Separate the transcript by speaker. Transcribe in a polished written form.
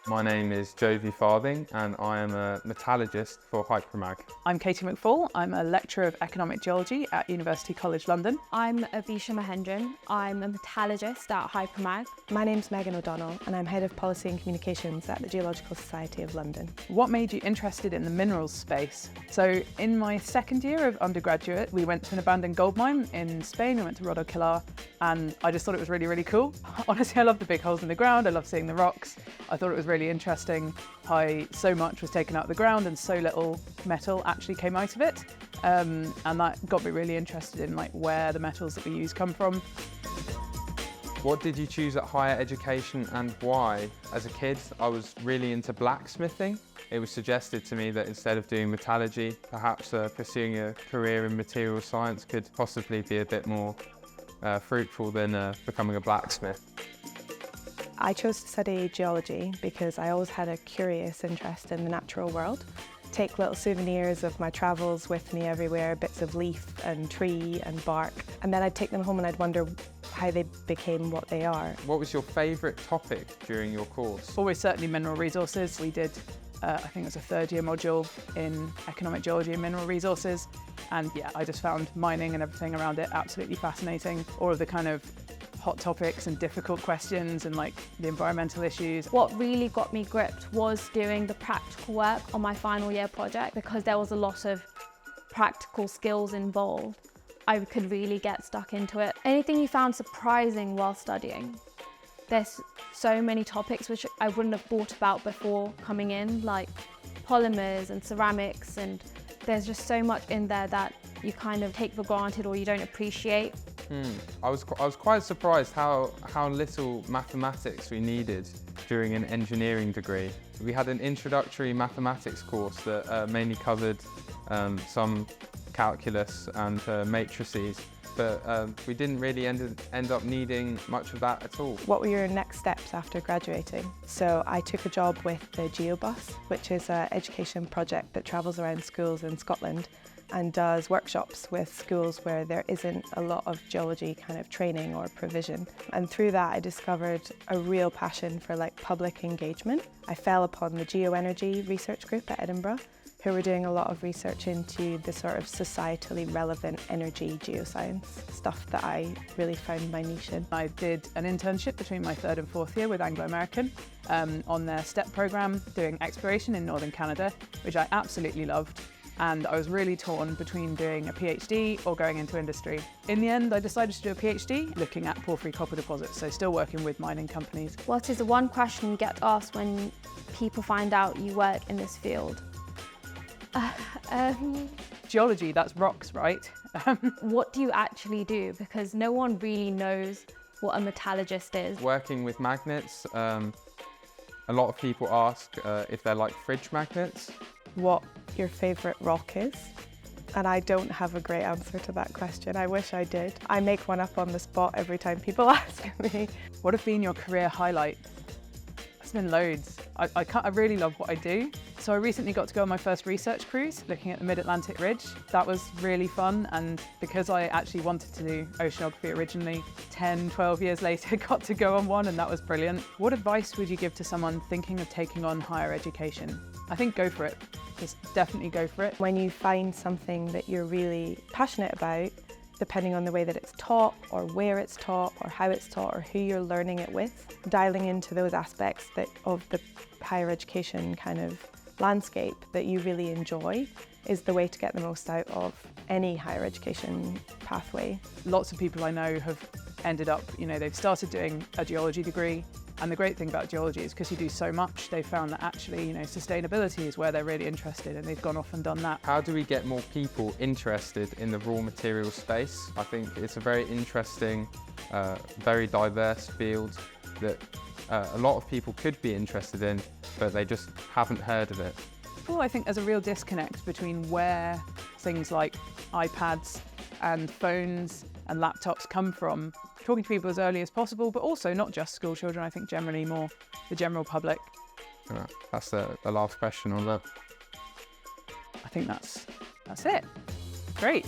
Speaker 1: My name is Jovi Farthing and I am a metallurgist for Hypermag.
Speaker 2: I'm Katie McFall. I'm a lecturer of economic geology at University College London.
Speaker 3: I'm Avisha Mahendran. I'm a metallurgist at Hypermag.
Speaker 4: My name's Megan O'Donnell and I'm Head of Policy and Communications at the Geological Society of London.
Speaker 2: What made you interested in the minerals space? So in my second year of undergraduate, we went to an abandoned gold mine in Spain. We went to Rodoquillar and I just thought it was really, really cool. Honestly, I love the big holes in the ground. I love seeing the rocks. I thought it was really interesting how so much was taken out of the ground and so little metal actually came out of it. And that got me really interested in where the metals that we use come from.
Speaker 1: What did you choose at higher education and why? As a kid, I was really into blacksmithing. It was suggested to me that instead of doing metallurgy, perhaps pursuing a career in material science could possibly be a bit more fruitful than becoming a blacksmith.
Speaker 4: I chose to study geology because I always had a curious interest in the natural world. Take little souvenirs of my travels with me everywhere, bits of leaf and tree and bark, and then I'd take them home and I'd wonder how they became what they are.
Speaker 1: What was your favourite topic during your course?
Speaker 2: Always certainly mineral resources. We did, I think it was a third year module in economic geology and mineral resources. And yeah, I just found mining and everything around it absolutely fascinating. All of the kind of hot topics and difficult questions and the environmental issues.
Speaker 3: What really got me gripped was doing the practical work on my final year project because there was a lot of practical skills involved. I could really get stuck into it. Anything you found surprising while studying? There's so many topics which I wouldn't have thought about before coming in, like polymers and ceramics, and there's just so much in there that you kind of take for granted or you don't appreciate.
Speaker 1: I was quite surprised how little mathematics we needed during an engineering degree. We had an introductory mathematics course that mainly covered some calculus and matrices, but we didn't really end up needing much of that at all.
Speaker 4: What were your next steps after graduating? So I took a job with the GeoBus, which is an education project that travels around schools in Scotland and does workshops with schools where there isn't a lot of geology kind of training or provision. And through that I discovered a real passion for public engagement. I fell upon the Geoenergy Research Group at Edinburgh, who were doing a lot of research into the sort of societally relevant energy geoscience, stuff that I really found my niche in.
Speaker 2: I did an internship between my third and fourth year with Anglo American on their STEP programme doing exploration in northern Canada, which I absolutely loved. And I was really torn between doing a PhD or going into industry. In the end, I decided to do a PhD looking at porphyry copper deposits, so still working with mining companies.
Speaker 3: What is the one question you get asked when people find out you work in this field?
Speaker 2: Geology, that's rocks, right?
Speaker 3: What do you actually do? Because no one really knows what a metallurgist is.
Speaker 1: Working with magnets, a lot of people ask if they're like fridge magnets.
Speaker 4: What your favourite rock is? And I don't have a great answer to that question. I wish I did. I make one up on the spot every time people ask me.
Speaker 2: What have been your career highlight? It's been loads. I really love what I do. So I recently got to go on my first research cruise looking at the Mid-Atlantic Ridge. That was really fun, and because I actually wanted to do oceanography originally, 10, 12 years later got to go on one, and that was brilliant. What advice would you give to someone thinking of taking on higher education? I think go for it. Just definitely go for it.
Speaker 4: When you find something that you're really passionate about, depending on the way that it's taught or where it's taught or how it's taught or who you're learning it with, dialing into those aspects of the higher education kind of landscape that you really enjoy is the way to get the most out of any higher education pathway.
Speaker 2: Lots of people I know have ended up, they've started doing a geology degree. And the great thing about geology is because you do so much, they've found that actually, sustainability is where they're really interested, and they've gone off and done that.
Speaker 1: How do we get more people interested in the raw materials space? I think it's a very interesting, very diverse field that a lot of people could be interested in, but they just haven't heard of it.
Speaker 2: Well, I think there's a real disconnect between where things like iPads and phones and laptops come from. Talking to people as early as possible, but also not just school children, I think generally more the general public.
Speaker 1: That's the last question on that.
Speaker 2: I think that's it. Great.